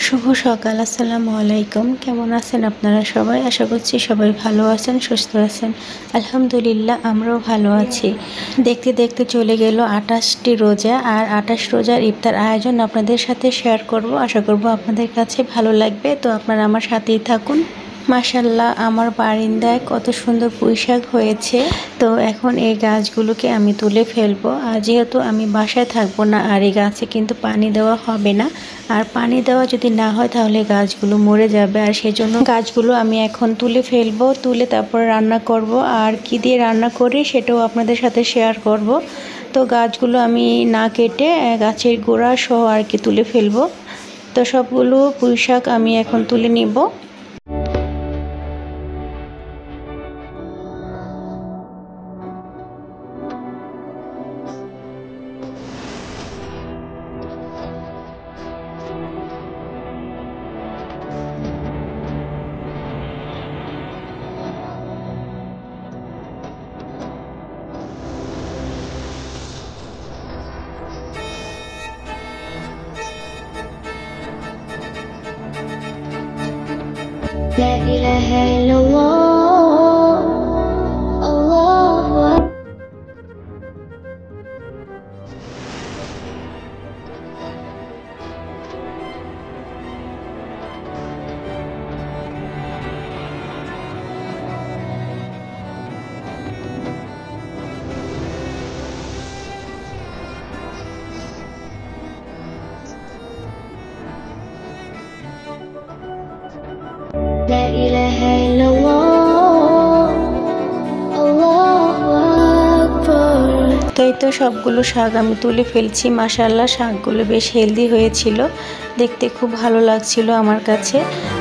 শুভ সকাল, আসসালামু আলাইকুম। কেমন আছেন আপনারা সবাই? আশা করছি সবাই ভালো আছেন, সুস্থ আছেন। আলহামদুলিল্লাহ, আমরাও ভালো আছি। দেখতে দেখতে চলে গেল 28টি রোজা, আর 28 রোজার ইফতার আয়োজন আপনাদের সাথে শেয়ার করব। আশা করব আপনাদের কাছে ভালো লাগবে, তো আপনারা আমার সাথেই থাকুন। মাশাআল্লাহ, আমার বারান্দায় কত সুন্দর পুঁইশাক হয়েছে। তো এখন এই গাছগুলোকে আমি তুলে ফেলবো। আর যেহেতু আমি বাসায় থাকবো না, আর এই গাছে কিন্তু পানি দেওয়া হবে না, আর পানি দেওয়া যদি না হয় তাহলে গাছগুলো মরে যাবে। আর সেজন্য গাছগুলো আমি এখন তুলে ফেলবো, তুলে তারপর রান্না করব। আর কি দিয়ে রান্না করি সেটাও আপনাদের সাথে শেয়ার করব। তো গাছগুলো আমি না কেটে গাছের গোড়া সহ আর কি তুলে ফেলবো। তো সবগুলো পুঁইশাক আমি এখন তুলে নিব। لا إله إلا الله الله أكبر لا إله إلا الله الله أكبر। তো এই তো সবগুলো শাক আমি তুলে ফেলছি। মাশাআল্লাহ, শাকগুলো বেশ হেলদি হয়েছিল, দেখতে খুব ভালো লাগছিল আমার কাছে।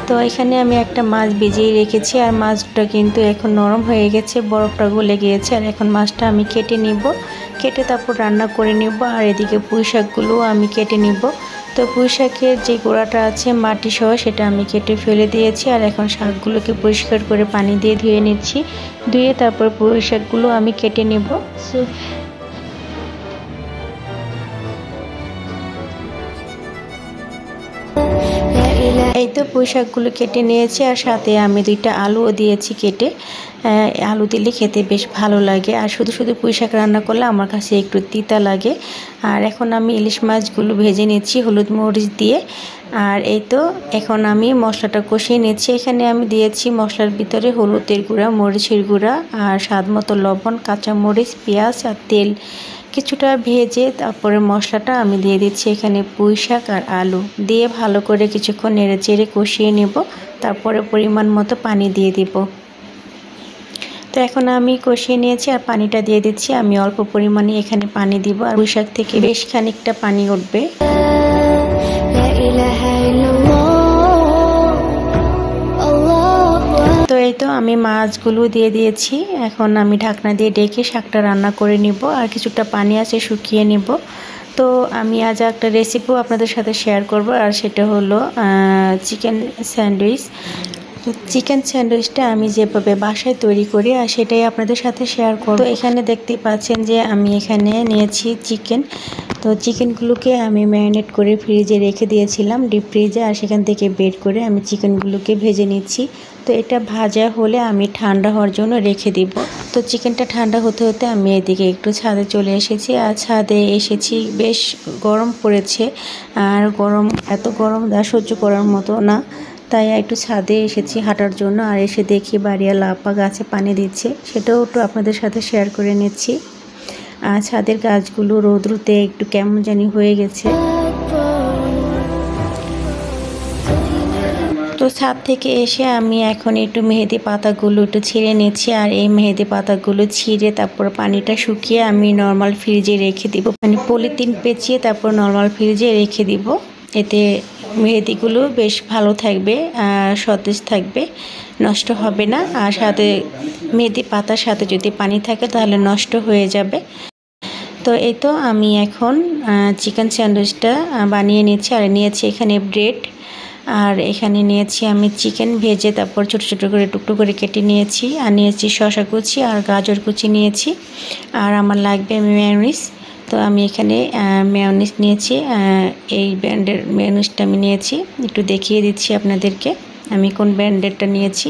তো এখানে আমি একটা মাছ ভিজিয়ে রেখেছি, আর মাছটা কিন্তু এখন নরম হয়ে গেছে, বরফটা গলে গিয়েছে। আর এখন মাছটা আমি কেটে নিব, কেটে তারপর রান্না করে নিব। আর এদিকে পুঁই শাকগুলোও আমি কেটে নিব। তো পুঁই শাকের যে গোড়াটা আছে মাটি সহ, সেটা আমি কেটে ফেলে দিয়েছি। আর এখন শাকগুলোকে পরিষ্কার করে পানি দিয়ে ধুয়ে নিচ্ছি। ধুয়ে তারপর পুঁই শাকগুলো আমি কেটে নেব। এই তো পুঁই শাকগুলো কেটে নিয়েছি, আর সাথে আমি 2টা আলুও দিয়েছি কেটে। আলু দিলে খেতে বেশ ভালো লাগে, আর শুধু শুধু পুঁই শাক রান্না করলে আমার কাছে একটু তিতা লাগে। আর এখন আমি ইলিশ মাছগুলো ভেজে নিচ্ছি হলুদ মরিচ দিয়ে। আর এই তো এখন আমি মশলাটা কষিয়ে নিচ্ছি। এখানে আমি দিয়েছি মশলার ভিতরে হলুদের গুঁড়া, মরিচের গুঁড়া, আর স্বাদ মতো লবণ, কাঁচামরিচ, পেঁয়াজ আর তেল। কিছুটা ভেজে তারপরে মশলাটা আমি দিয়ে দিচ্ছি এখানে পুঁই শাক আর আলু দিয়ে ভালো করে কিছুক্ষণ নেড়ে চেড়ে কষিয়ে নেব। তারপরে পরিমাণ মতো পানি দিয়ে দিব। তো এখন আমি কষিয়ে নিয়েছি, আর পানিটা দিয়ে দিচ্ছি। আমি অল্প পরিমাণে এখানে পানি দিব, আর পুঁই শাক থেকে বেশ খানিকটা পানি উঠবে। لا إله إلا الله الله أكبر। তো এই তো আমি মাছগুলো দিয়ে দিয়েছি। এখন আমি ঢাকনা দিয়ে ডেকে শাকটা রান্না করে নিব, আর কিছুটা পানি আছে শুকিয়ে নিব। তো আমি আজ একটা রেসিপিও আপনাদের সাথে শেয়ার করব, আর সেটা হলো চিকেন স্যান্ডউইচ। তো চিকেন স্যান্ডউইচটা আমি যেভাবে বাসায় তৈরি করি, আর সেটাই আপনাদের সাথে শেয়ার করব। তো এখানে দেখতে পাচ্ছেন যে আমি এখানে নিয়েছি চিকেন। তো চিকেনগুলোকে আমি ম্যারিনেট করে ফ্রিজে রেখে দিয়েছিলাম, ডিপ ফ্রিজে। আর সেখান থেকে বের করে আমি চিকেনগুলোকে ভেজে নিচ্ছি। তো এটা ভাজা হলে আমি ঠান্ডা হওয়ার জন্য রেখে দিব। তো চিকেনটা ঠান্ডা হতে হতে আমি এদিকে একটু ছাদে চলে এসেছি। আর ছাদে এসেছি, বেশ গরম পড়েছে, আর এত গরম সহ্য করার মতো না। তাই একটু ছাদে এসেছি হাঁটার জন্য। আর এসে দেখি বাড়িওয়ালা আপা গাছে পানি দিচ্ছে, সেটাও একটু আপনাদের সাথে শেয়ার করে নিচ্ছি। আর ছাদের গাছগুলো রৌদ্রতে একটু কেমন জানি হয়ে গেছে। তো ছাদ থেকে এসে আমি এখন একটু মেহেদি পাতাগুলো একটু ছিঁড়ে নিচ্ছি। আর এই মেহেদি পাতাগুলো ছিঁড়ে তারপর পানিটা শুকিয়ে আমি নর্মাল ফ্রিজে রেখে দিব। মানে পলিথিন পেঁচিয়ে তারপর নর্মাল ফ্রিজে রেখে দিব। এতে মেহেদিগুলো বেশ ভালো থাকবে, সতেজ থাকবে, নষ্ট হবে না। আর সাথে মেহেদি পাতার সাথে যদি পানি থাকে তাহলে নষ্ট হয়ে যাবে। তো এই তো আমি এখন চিকেন স্যান্ডউইচটা বানিয়ে নিচ্ছি। আর নিয়েছি এখানে ব্রেড, আর এখানে নিয়েছি আমি চিকেন ভেজে তারপর ছোট ছোট করে টুকরো করে কেটে নিয়েছি। আর নিয়েছি শসা কুচি আর গাজর কুচি নিয়েছি। আর আমার লাগবে মেয়োনিজ। তো তো আমি এখানে মেয়োনিজ নিয়েছি, এই ব্র্যান্ডের মেয়োনিজটা আমি নিয়েছি। একটু দেখিয়ে দিচ্ছি আপনাদেরকে আমি কোন ব্র্যান্ডেরটা নিয়েছি।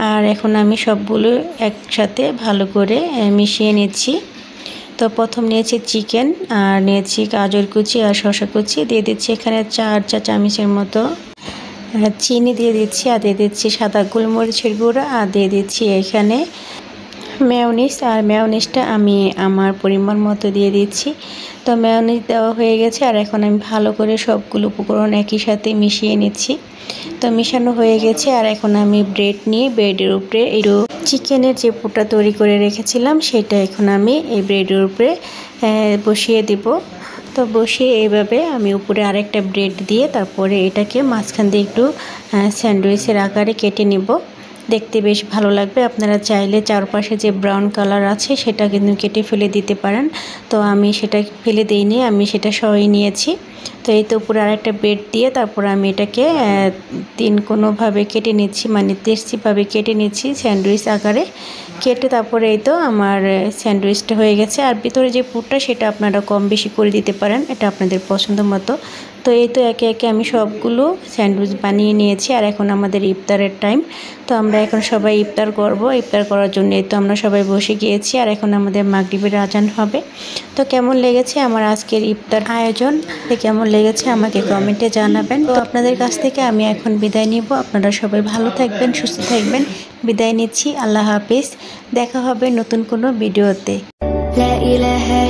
আর এখন আমি সবগুলো একসাথে ভালো করে মিশিয়ে নিচ্ছি। তো প্রথম নিয়েছি চিকেন, আর নিয়েছি গাজর কুচি আর শসা কুচি। দিয়ে দিচ্ছি এখানে 4 চা চামচের মতো চিনি দিয়ে দিচ্ছি, আর দিয়ে দিচ্ছি সাদা গোলমরিচের গুঁড়া, আর দিয়ে দিচ্ছি এখানে মেয়োনিজ। আর মেয়োনিজটা আমি আমার পরিমাণ মতো দিয়ে দিচ্ছি। তো মেয়োনিজ দেওয়া হয়ে গেছে, আর এখন আমি ভালো করে সবগুলো উপকরণ একই সাথে মিশিয়ে নিচ্ছি। তো মিশানো হয়ে গেছে, আর এখন আমি ব্রেড নিয়ে ব্রেডের উপরে এই চিকেনের যে পুরটা তৈরি করে রেখেছিলাম সেটা এখন আমি এই ব্রেডের উপরে বসিয়ে দিব। তো বসিয়ে এইভাবে আমি উপরে আরেকটা ব্রেড দিয়ে তারপরে এটাকে মাঝখান দিয়ে একটু স্যান্ডউইচের আকারে কেটে নিব। দেখতে বেশ ভালো লাগবে। আপনারা চাইলে চারপাশে যে ব্রাউন কালার আছে সেটা কিন্তু কেটে ফেলে দিতে পারেন। তো আমি সেটা ফেলে দিইনি, আমি সেটা সহই নিয়েছি। তো এই তো উপরে আরেকটা ব্রেড দিয়ে তারপর আমি এটাকে 3 কোণভাবে কেটে নিচ্ছি, মানে দেশিভাবে কেটে নিচ্ছি স্যান্ডউইচ আকারে কেটে। তারপরে এই তো আমার স্যান্ডউইচটা হয়ে গেছে। আর ভিতরে যে পুরটা সেটা আপনারা কম বেশি করে দিতে পারেন, এটা আপনাদের পছন্দ মতো। তো এই তো একে একে আমি সবগুলো স্যান্ডউইচ বানিয়ে নিয়েছি। আর এখন আমাদের ইফতারের টাইম, তো আমরা এখন সবাই ইফতার করব। ইফতার করার জন্য এই তো আমরা সবাই বসে গিয়েছি, আর এখন আমাদের মাগরিবের আজান হবে। তো কেমন লেগেছে আমার আজকের ইফতার আয়োজন, কেমন লেগেছে আমাকে কমেন্টে জানাবেন। তো আপনাদের কাছ থেকে আমি এখন বিদায় নিব। আপনারা সবাই ভালো থাকবেন, সুস্থ থাকবেন। বিদায় নিচ্ছি, আল্লাহ হাফিজ। দেখা হবে নতুন কোনো ভিডিওতে। لا إله